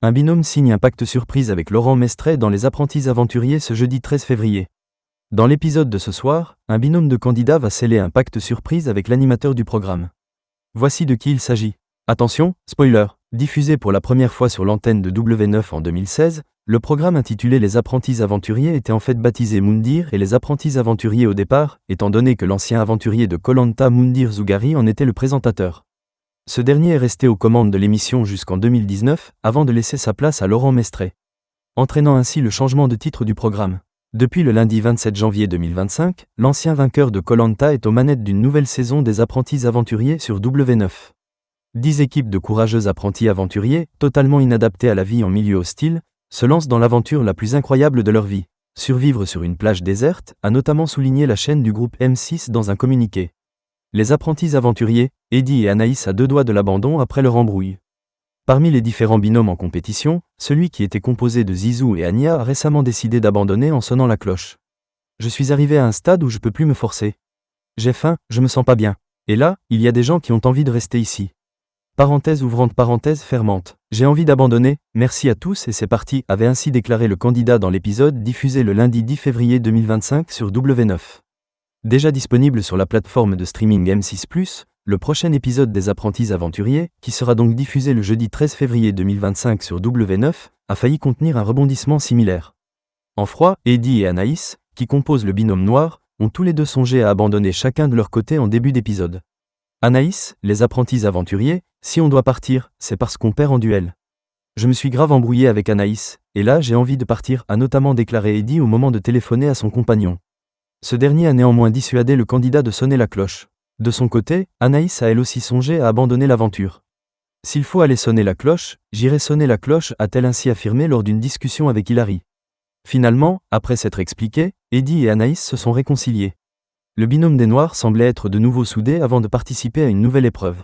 Un binôme signe un pacte surprise avec Laurent Mestret dans Les Apprentis Aventuriers ce jeudi 13 février. Dans l'épisode de ce soir, un binôme de candidats va sceller un pacte surprise avec l'animateur du programme. Voici de qui il s'agit. Attention, spoiler, diffusé pour la première fois sur l'antenne de W9 en 2016, le programme intitulé Les Apprentis Aventuriers était en fait baptisé Moundir et Les Apprentis Aventuriers au départ, étant donné que l'ancien aventurier de Koh Lanta Moundir Zougari en était le présentateur. Ce dernier est resté aux commandes de l'émission jusqu'en 2019, avant de laisser sa place à Laurent Mestret, entraînant ainsi le changement de titre du programme. Depuis le lundi 27 janvier 2025, l'ancien vainqueur de Koh Lanta est aux manettes d'une nouvelle saison des Apprentis Aventuriers sur W9. 10 équipes de courageux apprentis aventuriers, totalement inadaptés à la vie en milieu hostile, se lancent dans l'aventure la plus incroyable de leur vie. Survivre sur une plage déserte, a notamment souligné la chaîne du groupe M6 dans un communiqué. Les apprentis aventuriers, Eddie et Anaïs à 2 doigts de l'abandon après leur embrouille. Parmi les différents binômes en compétition, celui qui était composé de Zizou et Anya a récemment décidé d'abandonner en sonnant la cloche. Je suis arrivé à un stade où je peux plus me forcer. J'ai faim, je me sens pas bien. Et là, il y a des gens qui ont envie de rester ici. Parenthèse ouvrante parenthèse fermante. J'ai envie d'abandonner, merci à tous et c'est parti, avait ainsi déclaré le candidat dans l'épisode diffusé le lundi 10 février 2025 sur W9. Déjà disponible sur la plateforme de streaming M6+, le prochain épisode des Apprentis Aventuriers, qui sera donc diffusé le jeudi 13 février 2025 sur W9, a failli contenir un rebondissement similaire. En froid, Eddie et Anaïs, qui composent le binôme noir, ont tous les deux songé à abandonner chacun de leur côté en début d'épisode. Anaïs, les Apprentis Aventuriers, si on doit partir, c'est parce qu'on perd en duel. Je me suis grave embrouillé avec Anaïs, et là j'ai envie de partir, a notamment déclaré Eddie au moment de téléphoner à son compagnon. Ce dernier a néanmoins dissuadé le candidat de sonner la cloche. De son côté, Anaïs a elle aussi songé à abandonner l'aventure. S'il faut aller sonner la cloche, j'irai sonner la cloche, a-t-elle ainsi affirmé lors d'une discussion avec Hilary. Finalement, après s'être expliqué, Eddie et Anaïs se sont réconciliés. Le binôme des Noirs semblait être de nouveau soudé avant de participer à une nouvelle épreuve.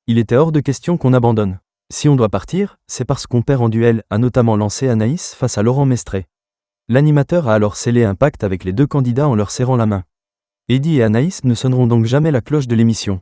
Il était hors de question qu'on abandonne. Si on doit partir, c'est parce qu'on perd en duel, a notamment lancé Anaïs face à Laurent Mestret. L'animateur a alors scellé un pacte avec les deux candidats en leur serrant la main. Eddie et Anaïs ne sonneront donc jamais la cloche de l'émission.